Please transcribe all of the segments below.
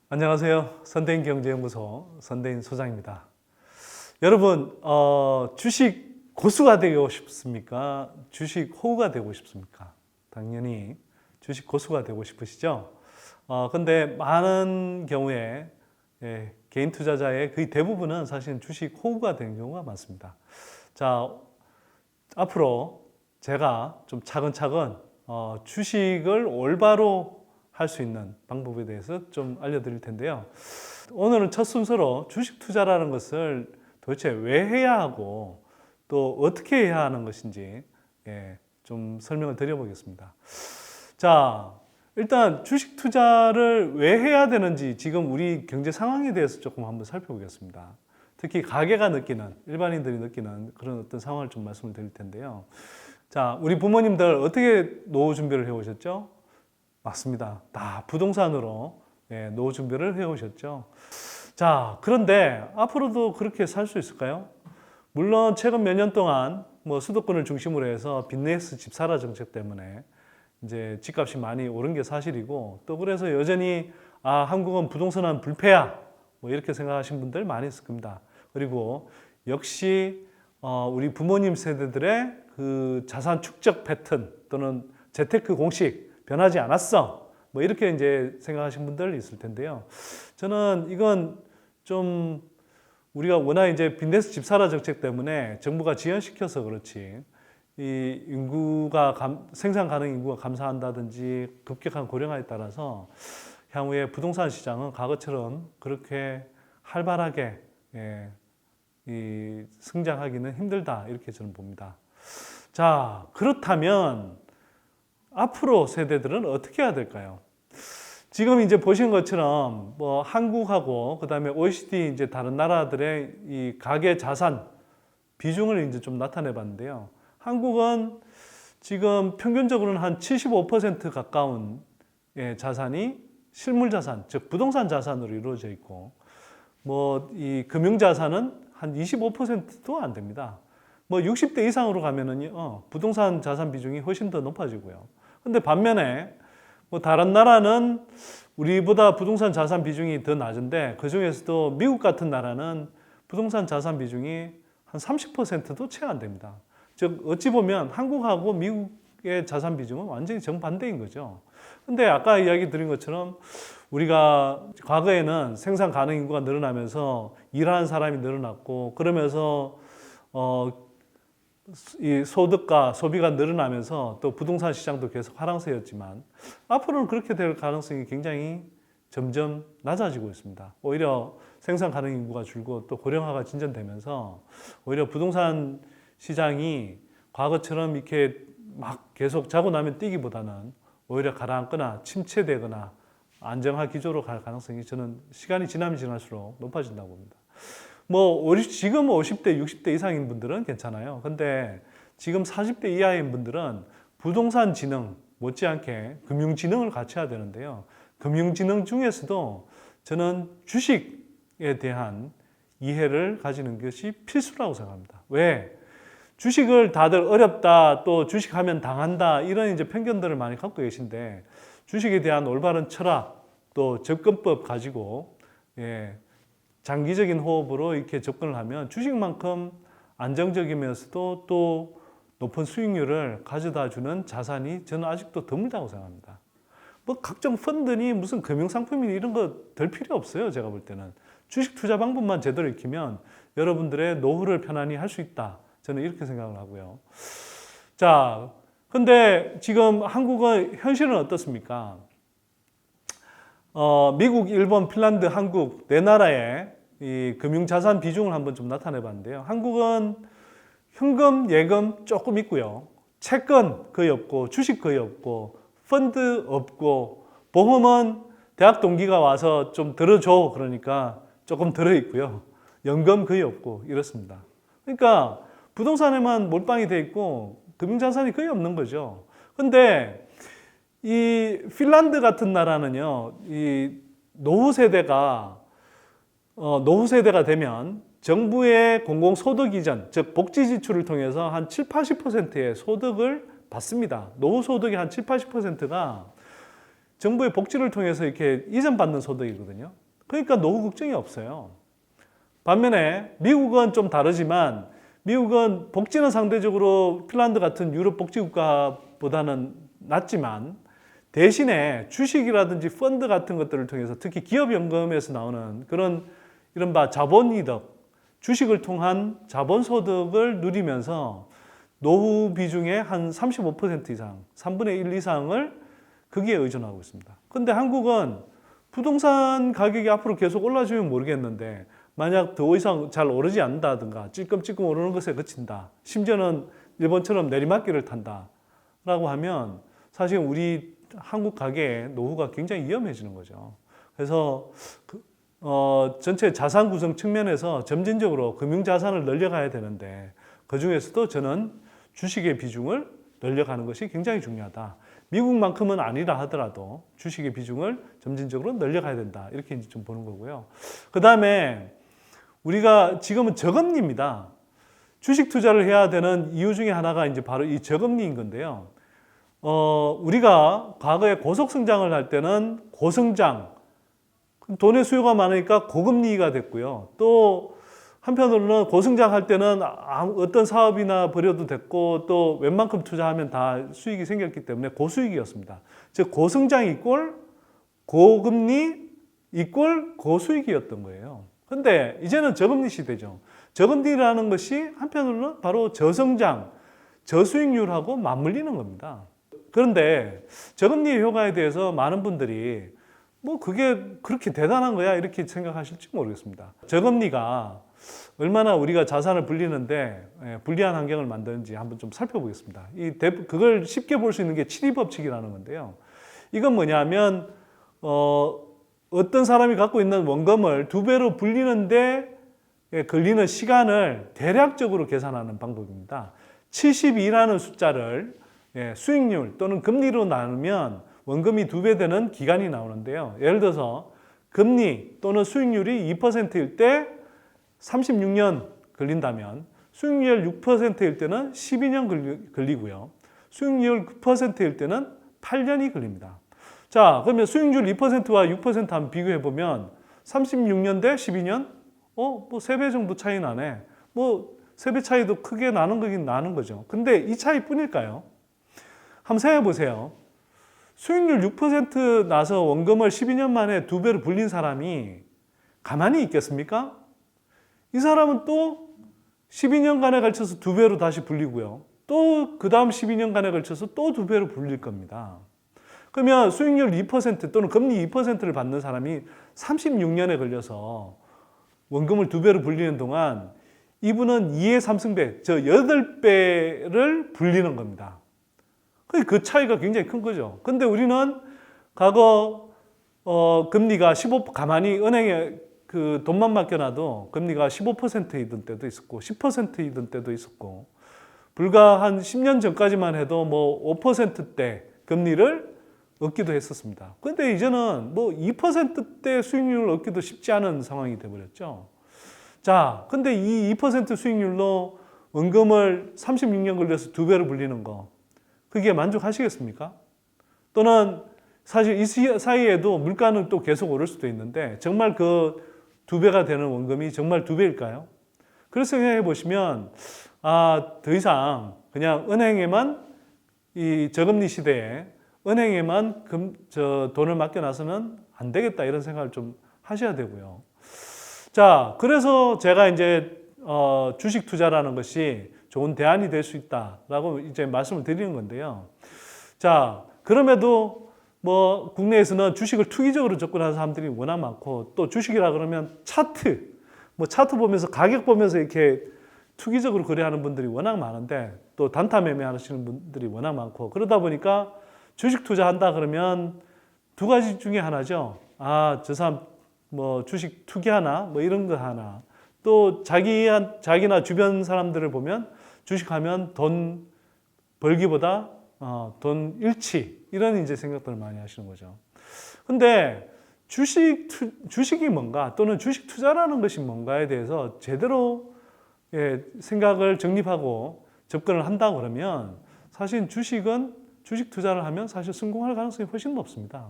안녕하세요. 선대인 경제연구소 선대인 소장입니다. 여러분, 주식 고수가 되고 싶습니까? 주식 호구가 되고 싶습니까? 당연히 주식 고수가 되고 싶으시죠? 근데 많은 경우에 개인 투자자의 거의 대부분은 사실 주식 호구가 되는 경우가 많습니다. 자, 앞으로 제가 좀 차근차근 주식을 올바로 할 수 있는 방법에 대해서 좀 알려드릴 텐데요. 오늘은 첫 순서로 주식 투자라는 것을 도대체 왜 해야 하고 또 어떻게 해야 하는 것인지 좀 설명을 드려보겠습니다. 자, 일단 주식 투자를 왜 해야 되는지 지금 우리 경제 상황에 대해서 조금 한번 살펴보겠습니다. 특히 가계가 느끼는, 일반인들이 느끼는 그런 어떤 상황을 좀 말씀을 드릴 텐데요. 자, 우리 부모님들 어떻게 노후 준비를 해오셨죠? 맞습니다. 다 부동산으로 노후 준비를 해오셨죠. 자, 그런데 앞으로도 그렇게 살 수 있을까요? 물론 최근 몇 년 동안 뭐 수도권을 중심으로 해서 빚내스 집 사라 정책 때문에 이제 집값이 많이 오른 게 사실이고, 또 그래서 여전히 한국은 부동산은 불패야 뭐 이렇게 생각하시는 분들 많이 있을 겁니다. 그리고 역시 우리 부모님 세대들의 그 자산 축적 패턴 또는 재테크 공식 변하지 않았어. 뭐 이렇게 이제 생각하시는 분들 있을 텐데요. 저는 이건 좀 우리가 워낙 이제 빚내스 집 사라 정책 때문에 정부가 지연시켜서 그렇지, 이 인구가 생산 가능 인구가 감소한다든지 급격한 고령화에 따라서 향후에 부동산 시장은 과거처럼 그렇게 활발하게 이 성장하기는 힘들다, 이렇게 저는 봅니다. 자, 그렇다면 앞으로 세대들은 어떻게 해야 될까요? 지금 이제 보신 것처럼 뭐 한국하고 그다음에 OECD 이제 다른 나라들의 이 가계 자산 비중을 이제 좀 나타내 봤는데요. 한국은 지금 평균적으로는 한 75% 가까운 자산이 실물 자산, 즉 부동산 자산으로 이루어져 있고, 뭐 이 금융 자산은 한 25%도 안 됩니다. 뭐 60대 이상으로 가면은요, 부동산 자산 비중이 훨씬 더 높아지고요. 근데 반면에 뭐 다른 나라는 우리보다 부동산 자산 비중이 더 낮은데, 그 중에서도 미국 같은 나라는 부동산 자산 비중이 한 30%도 채 안 됩니다. 즉 어찌 보면 한국하고 미국의 자산 비중은 완전히 정반대인 거죠. 근데 아까 이야기 드린 것처럼 우리가 과거에는 생산 가능 인구가 늘어나면서 일하는 사람이 늘어났고, 그러면서 이 소득과 소비가 늘어나면서 또 부동산 시장도 계속 하락세였지만, 앞으로는 그렇게 될 가능성이 굉장히 점점 낮아지고 있습니다. 오히려 생산 가능 인구가 줄고 또 고령화가 진전되면서 오히려 부동산 시장이 과거처럼 이렇게 막 계속 자고 나면 뛰기보다는 오히려 가라앉거나 침체되거나 안정화 기조로 갈 가능성이 저는 시간이 지나면 지날수록 높아진다고 봅니다. 뭐 지금 50대, 60대 이상인 분들은 괜찮아요. 근데 지금 40대 이하인 분들은 부동산 지능 못지않게 금융지능을 갖춰야 되는데요. 금융지능 중에서도 저는 주식에 대한 이해를 가지는 것이 필수라고 생각합니다. 왜? 주식을 다들 어렵다, 또 주식하면 당한다, 이런 이제 편견들을 많이 갖고 계신데, 주식에 대한 올바른 철학, 또 접근법 가지고 장기적인 호흡으로 이렇게 접근을 하면 주식만큼 안정적이면서도 또 높은 수익률을 가져다 주는 자산이 저는 아직도 드물다고 생각합니다. 뭐 각종 펀드니 무슨 금융상품이니 이런 거 들 필요 없어요. 제가 볼 때는 주식 투자 방법만 제대로 익히면 여러분들의 노후를 편안히 할 수 있다, 저는 이렇게 생각을 하고요. 자, 근데 지금 한국의 현실은 어떻습니까? 미국, 일본, 핀란드, 한국 네 나라의 이 금융자산 비중을 한번 좀 나타내 봤는데요. 한국은 현금, 예금 조금 있고요. 채권 거의 없고, 주식 거의 없고, 펀드 없고, 보험은 대학 동기가 와서 좀 들어줘 그러니까 조금 들어있고요. 연금 거의 없고 이렇습니다. 그러니까 부동산에만 몰빵이 돼 있고 금융자산이 거의 없는 거죠. 근데 이 핀란드 같은 나라는요, 이 노후 세대가 되면 정부의 공공소득 이전, 즉 복지 지출을 통해서 한 7, 80%의 소득을 받습니다. 노후 소득의 한 7, 80%가 정부의 복지를 통해서 이렇게 이전받는 소득이거든요. 그러니까 노후 걱정이 없어요. 반면에 미국은 좀 다르지만 미국은 복지는 상대적으로 핀란드 같은 유럽 복지 국가보다는 낮지만 대신에 주식이라든지 펀드 같은 것들을 통해서 특히 기업연금에서 나오는 그런 이른바 자본이득, 주식을 통한 자본소득을 누리면서 노후 비중의 한 35% 이상, 3분의 1 이상을 거기에 의존하고 있습니다. 근데 한국은 부동산 가격이 앞으로 계속 올라주면 모르겠는데 만약 더 이상 잘 오르지 않는다든가 찔끔찔끔 오르는 것에 그친다. 심지어는 일본처럼 내리막길을 탄다라고 하면 사실 우리 한국 가계의 노후가 굉장히 위험해지는 거죠. 그래서 전체 자산 구성 측면에서 점진적으로 금융자산을 늘려가야 되는데 그중에서도 저는 주식의 비중을 늘려가는 것이 굉장히 중요하다. 미국만큼은 아니라 하더라도 주식의 비중을 점진적으로 늘려가야 된다. 이렇게 이제 좀 보는 거고요. 그 다음에 우리가 지금은 저금리입니다. 주식 투자를 해야 되는 이유 중에 하나가 이제 바로 이 저금리인 건데요. 우리가 과거에 고속성장을 할 때는 고성장, 돈의 수요가 많으니까 고금리가 됐고요. 또 한편으로는 고성장할 때는 어떤 사업이나 벌여도 됐고 또 웬만큼 투자하면 다 수익이 생겼기 때문에 고수익이었습니다. 즉 고성장 이꼴 고금리 이꼴 고수익이었던 거예요. 근데 이제는 저금리 시대죠. 저금리라는 것이 한편으로는 바로 저성장, 저수익률하고 맞물리는 겁니다. 그런데 저금리의 효과에 대해서 많은 분들이 뭐 그게 그렇게 대단한 거야 이렇게 생각하실지 모르겠습니다. 저금리가 얼마나 우리가 자산을 불리는데 불리한 환경을 만드는지 한번 좀 살펴보겠습니다. 그걸 쉽게 볼 수 있는 게 치리법칙이라는 건데요. 이건 뭐냐면 어떤 사람이 갖고 있는 원금을 2배로 불리는데 걸리는 시간을 대략적으로 계산하는 방법입니다. 72라는 숫자를 수익률 또는 금리로 나누면 원금이 2배 되는 기간이 나오는데요. 예를 들어서 금리 또는 수익률이 2%일 때 36년 걸린다면 수익률 6%일 때는 12년 걸리고요. 수익률 9%일 때는 8년이 걸립니다. 자, 그러면 수익률 2%와 6% 한번 비교해 보면 36년 대 12년? 뭐 3배 정도 차이 나네. 뭐 3배 차이도 크게 나는 거긴 나는 거죠. 근데 이 차이뿐일까요? 한번 생각해 보세요. 수익률 6% 나서 원금을 12년 만에 2배로 불린 사람이 가만히 있겠습니까? 이 사람은 또 12년간에 걸쳐서 2배로 다시 불리고요. 또 그 다음 12년간에 걸쳐서 또 2배로 불릴 겁니다. 그러면 수익률 2% 또는 금리 2%를 받는 사람이 36년에 걸려서 원금을 2배로 불리는 동안 이분은 2의 3승배, 저 8배를 불리는 겁니다. 그 차이가 굉장히 큰 거죠. 근데 우리는 과거 금리가 15% 가만히 은행에 그 돈만 맡겨놔도 금리가 15%이던 때도 있었고 10%이던 때도 있었고 불과 한 10년 전까지만 해도 뭐 5%대 금리를 얻기도 했었습니다. 그런데 이제는 뭐 2%대 수익률을 얻기도 쉽지 않은 상황이 되어버렸죠. 자, 근데 이 2% 수익률로 원금을 36년 걸려서 2배로 불리는 거 그게 만족하시겠습니까? 또는 사실 이 사이에도 물가는 또 계속 오를 수도 있는데 정말 그 2배가 되는 원금이 정말 2배일까요? 그래서 생각해 보시면 더 이상 그냥 은행에만 이 저금리 시대에 은행에만 돈을 맡겨놔서는 안 되겠다 이런 생각을 좀 하셔야 되고요. 자, 그래서 제가 이제 주식 투자라는 것이 좋은 대안이 될 수 있다라고 이제 말씀을 드리는 건데요. 자, 그럼에도 뭐 국내에서는 주식을 투기적으로 접근하는 사람들이 워낙 많고 또 주식이라 그러면 차트 보면서 가격 보면서 이렇게 투기적으로 거래하는 분들이 워낙 많은데 또 단타 매매하시는 분들이 워낙 많고 그러다 보니까 주식 투자한다 그러면 두 가지 중에 하나죠. 저 사람 뭐 주식 투기하나 뭐 이런 거 하나 또 자기나 주변 사람들을 보면 주식하면 돈 벌기보다 돈 잃지 이런 이제 생각들을 많이 하시는 거죠. 근데 주식이 뭔가 또는 주식 투자라는 것이 뭔가에 대해서 제대로 생각을 정립하고 접근을 한다고 그러면 사실 주식 투자를 하면 사실 성공할 가능성이 훨씬 높습니다.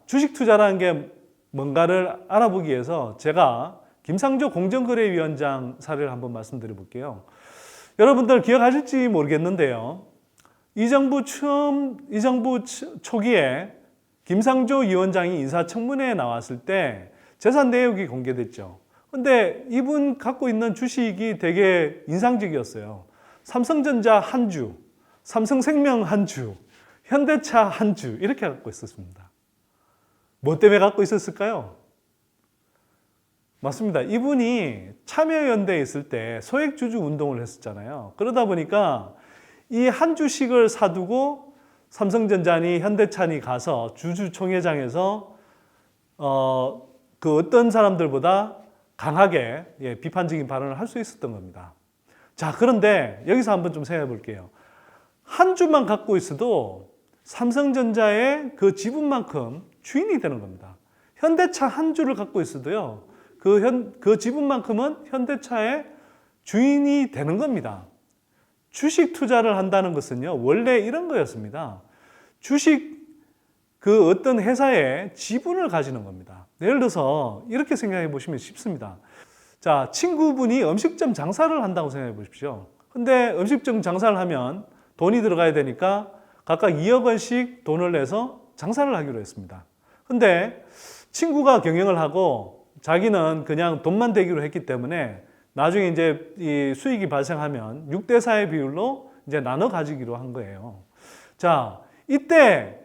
주식 투자라는 게 뭔가를 알아보기 위해서 제가 김상조 공정거래위원장 사례를 한번 말씀드려 볼게요. 여러분들 기억하실지 모르겠는데요. 이 정부 초기에 김상조 위원장이 인사청문회에 나왔을 때 재산 내역이 공개됐죠. 근데 이분 갖고 있는 주식이 되게 인상적이었어요. 삼성전자 한 주, 삼성생명 한 주, 현대차 한 주 이렇게 갖고 있었습니다. 뭐 때문에 갖고 있었을까요? 맞습니다. 이분이 참여연대에 있을 때 소액주주 운동을 했었잖아요. 그러다 보니까 이 한 주씩을 사두고 삼성전자니 현대차니 가서 주주총회장에서 그 어떤 사람들보다 강하게 비판적인 발언을 할 수 있었던 겁니다. 자, 그런데 여기서 한번 좀 생각해 볼게요. 한 주만 갖고 있어도 삼성전자의 그 지분만큼 주인이 되는 겁니다. 현대차 한 주를 갖고 있어도요, 그 지분만큼은 현대차의 주인이 되는 겁니다. 주식 투자를 한다는 것은요, 원래 이런 거였습니다. 주식, 그 어떤 회사의 지분을 가지는 겁니다. 예를 들어서 이렇게 생각해 보시면 쉽습니다. 자, 친구분이 음식점 장사를 한다고 생각해 보십시오. 근데 음식점 장사를 하면 돈이 들어가야 되니까 각각 2억 원씩 돈을 내서 장사를 하기로 했습니다. 근데 친구가 경영을 하고 자기는 그냥 돈만 대기로 했기 때문에 나중에 이제 이 수익이 발생하면 6대 4의 비율로 이제 나눠 가지기로 한 거예요. 자, 이때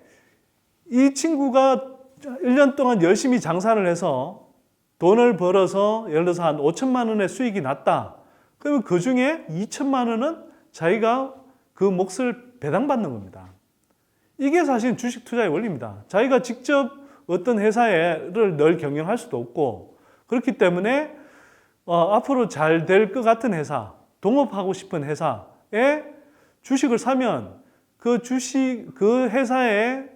이 친구가 1년 동안 열심히 장사를 해서 돈을 벌어서 예를 들어서 한 5천만 원의 수익이 났다. 그러면 그 중에 2천만 원은 자기가 그 몫을 배당받는 겁니다. 이게 사실 주식 투자의 원리입니다. 자기가 직접 어떤 회사를 늘 경영할 수도 없고 그렇기 때문에 앞으로 잘 될 것 같은 회사, 동업하고 싶은 회사에 주식을 사면 그 회사의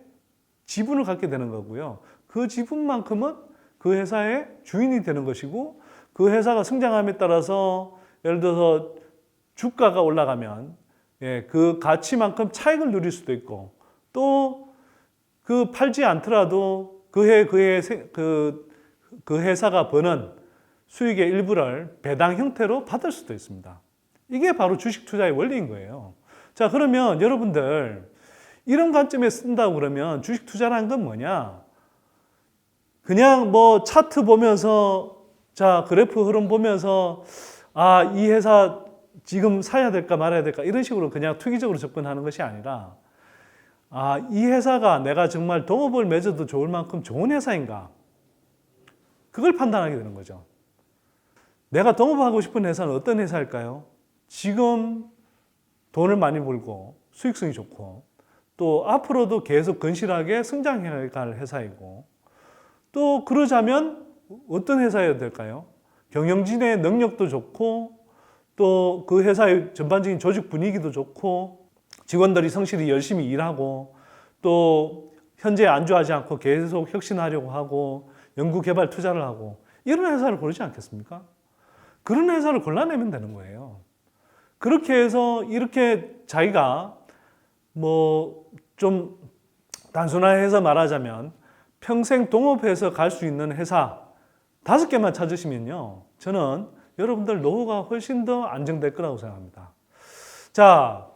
지분을 갖게 되는 거고요. 그 지분만큼은 그 회사의 주인이 되는 것이고 그 회사가 성장함에 따라서 예를 들어서 주가가 올라가면 그 가치만큼 차익을 누릴 수도 있고 또 그 팔지 않더라도 그 회사가 버는 수익의 일부를 배당 형태로 받을 수도 있습니다. 이게 바로 주식 투자의 원리인 거예요. 자, 그러면 여러분들 이런 관점에 쓴다고 그러면 주식 투자라는 건 뭐냐? 그냥 뭐 차트 보면서 자, 그래프 흐름 보면서 이 회사 지금 사야 될까 말아야 될까 이런 식으로 그냥 투기적으로 접근하는 것이 아니라 이 회사가 내가 정말 동업을 맺어도 좋을 만큼 좋은 회사인가? 그걸 판단하게 되는 거죠. 내가 동업하고 싶은 회사는 어떤 회사일까요? 지금 돈을 많이 벌고 수익성이 좋고 또 앞으로도 계속 건실하게 성장해 갈 회사이고 또 그러자면 어떤 회사여야 될까요? 경영진의 능력도 좋고 또 그 회사의 전반적인 조직 분위기도 좋고 직원들이 성실히 열심히 일하고 또 현재에 안주하지 않고 계속 혁신하려고 하고 연구개발 투자를 하고 이런 회사를 고르지 않겠습니까? 그런 회사를 골라내면 되는 거예요. 그렇게 해서 이렇게 자기가 뭐 좀 단순화해서 말하자면 평생 동업해서 갈 수 있는 회사 5개만 찾으시면요. 저는 여러분들 노후가 훨씬 더 안정될 거라고 생각합니다. 자,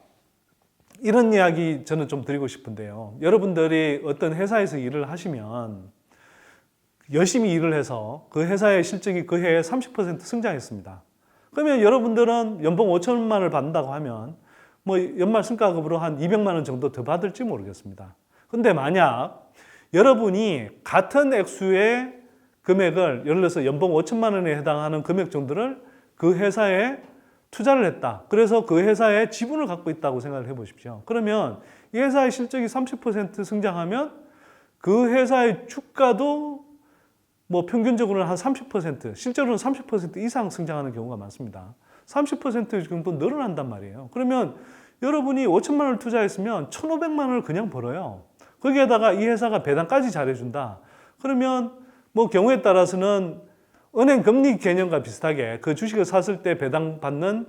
이런 이야기 저는 좀 드리고 싶은데요. 여러분들이 어떤 회사에서 일을 하시면 열심히 일을 해서 그 회사의 실적이 그 해에 30% 성장했습니다. 그러면 여러분들은 연봉 5천만 원을 받는다고 하면 뭐 연말 성과급으로 한 200만 원 정도 더 받을지 모르겠습니다. 근데 만약 여러분이 같은 액수의 금액을 예를 들어서 연봉 5천만 원에 해당하는 금액 정도를 그 회사에 투자를 했다. 그래서 그 회사의 지분을 갖고 있다고 생각을 해보십시오. 그러면 이 회사의 실적이 30% 성장하면 그 회사의 주가도 뭐 평균적으로는 한 30%, 실제로는 30% 이상 성장하는 경우가 많습니다. 30% 정도 늘어난단 말이에요. 그러면 여러분이 5천만 원을 투자했으면 1,500만 원을 그냥 벌어요. 거기에다가 이 회사가 배당까지 잘해준다. 그러면 뭐 경우에 따라서는 은행 금리 개념과 비슷하게 그 주식을 샀을 때 배당받는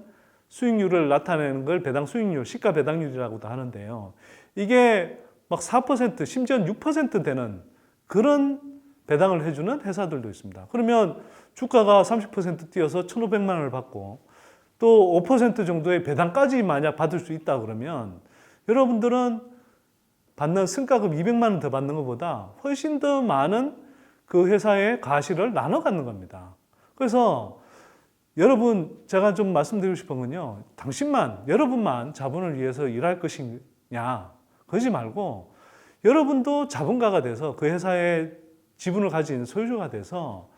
수익률을 나타내는 걸 배당 수익률, 시가 배당률이라고도 하는데요. 이게 막 4%, 심지어 6% 되는 그런 배당을 해주는 회사들도 있습니다. 그러면 주가가 30% 뛰어서 1,500만 원을 받고 또 5% 정도의 배당까지 만약 받을 수 있다 그러면 여러분들은 받는 승가금 200만 원 더 받는 것보다 훨씬 더 많은 그 회사의 가시를 나눠 갖는 겁니다. 그래서 여러분, 제가 좀 말씀드리고 싶은 건요, 여러분만 자본을 위해서 일할 것이냐, 그러지 말고 여러분도 자본가가 돼서 그 회사의 지분을 가진 소유주가 돼서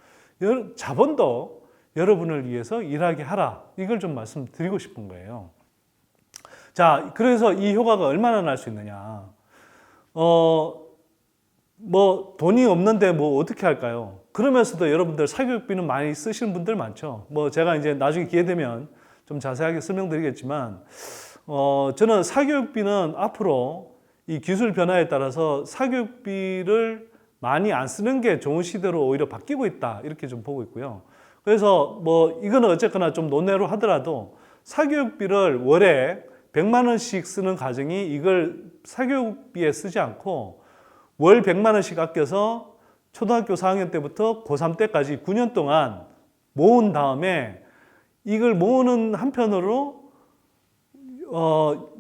자본도 여러분을 위해서 일하게 하라. 이걸 좀 말씀드리고 싶은 거예요. 자, 그래서 이 효과가 얼마나 날 수 있느냐. 뭐 돈이 없는데 뭐 어떻게 할까요? 그러면서도 여러분들 사교육비는 많이 쓰시는 분들 많죠. 뭐 제가 이제 나중에 기회 되면 좀 자세하게 설명드리겠지만, 저는 사교육비는 앞으로 이 기술 변화에 따라서 사교육비를 많이 안 쓰는 게 좋은 시대로 오히려 바뀌고 있다. 이렇게 좀 보고 있고요. 그래서 뭐 이거는 어쨌거나 좀 논외로 하더라도 사교육비를 월에 100만 원씩 쓰는 가정이 이걸 사교육비에 쓰지 않고 월 100만 원씩 아껴서 초등학교 4학년 때부터 고3 때까지 9년 동안 모은 다음에 이걸 모으는 한편으로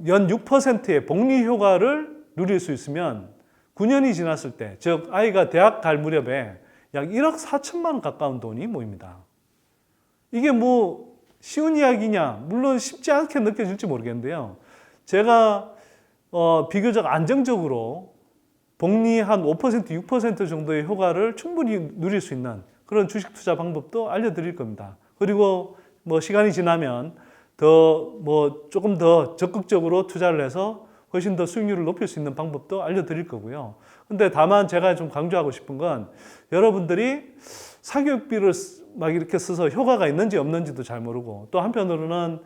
연 6%의 복리 효과를 누릴 수 있으면 9년이 지났을 때, 즉 아이가 대학 갈 무렵에 약 1억 4천만 원 가까운 돈이 모입니다. 이게 뭐 쉬운 이야기냐? 물론 쉽지 않게 느껴질지 모르겠는데요. 제가 비교적 안정적으로 복리 한 5%, 6% 정도의 효과를 충분히 누릴 수 있는 그런 주식 투자 방법도 알려드릴 겁니다. 그리고 뭐 시간이 지나면 조금 더 적극적으로 투자를 해서 훨씬 더 수익률을 높일 수 있는 방법도 알려드릴 거고요. 근데 다만 제가 좀 강조하고 싶은 건 여러분들이 사교육비를 막 이렇게 써서 효과가 있는지 없는지도 잘 모르고 또 한편으로는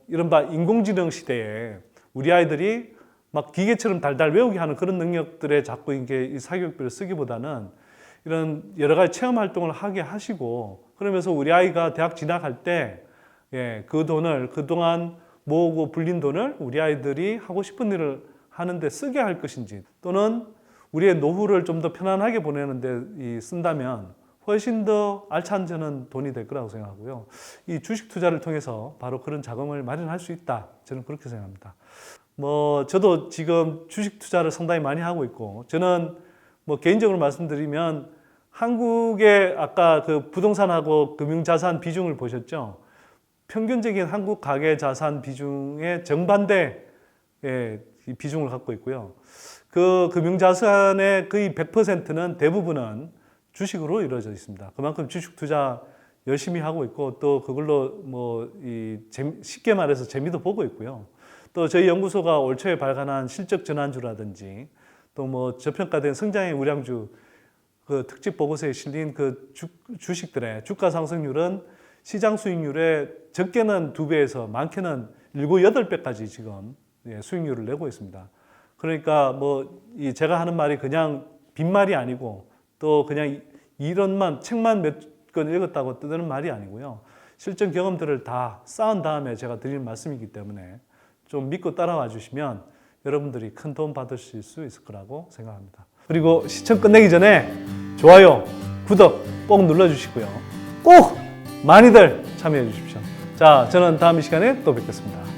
이른바 인공지능 시대에 우리 아이들이 막 기계처럼 달달 외우게 하는 그런 능력들에 자꾸 이게 이 사교육비를 쓰기보다는 이런 여러 가지 체험 활동을 하게 하시고 그러면서 우리 아이가 대학 진학할 때 그 돈을 그동안 모으고 불린 돈을 우리 아이들이 하고 싶은 일을 하는데 쓰게 할 것인지 또는 우리의 노후를 좀 더 편안하게 보내는데 쓴다면 훨씬 더 알찬 저는 돈이 될 거라고 생각하고요. 이 주식 투자를 통해서 바로 그런 자금을 마련할 수 있다. 저는 그렇게 생각합니다. 뭐 저도 지금 주식 투자를 상당히 많이 하고 있고 저는 뭐 개인적으로 말씀드리면 한국의 아까 그 부동산하고 금융자산 비중을 보셨죠? 평균적인 한국 가계 자산 비중의 정반대의 비중을 갖고 있고요. 그 금융자산의 거의 100%는 대부분은 주식으로 이루어져 있습니다. 그만큼 주식 투자 열심히 하고 있고 또 그걸로 쉽게 말해서 재미도 보고 있고요. 또 저희 연구소가 올 초에 발간한 실적 전환주라든지 또 뭐 저평가된 성장의 우량주 그 특집 보고서에 실린 그 주식들의 주가 상승률은 시장 수익률의 적게는 2배에서 많게는 7, 8배까지 지금 수익률을 내고 있습니다. 그러니까 제가 하는 말이 그냥 빈말이 아니고 또 그냥 책만 몇 권 읽었다고 뜨는 말이 아니고요. 실전 경험들을 다 쌓은 다음에 제가 드리는 말씀이기 때문에 좀 믿고 따라와 주시면 여러분들이 큰 도움 받으실 수 있을 거라고 생각합니다. 그리고 시청 끝내기 전에 좋아요, 구독 꼭 눌러주시고요. 꼭 많이들 참여해 주십시오. 자, 저는 다음 이 시간에 또 뵙겠습니다.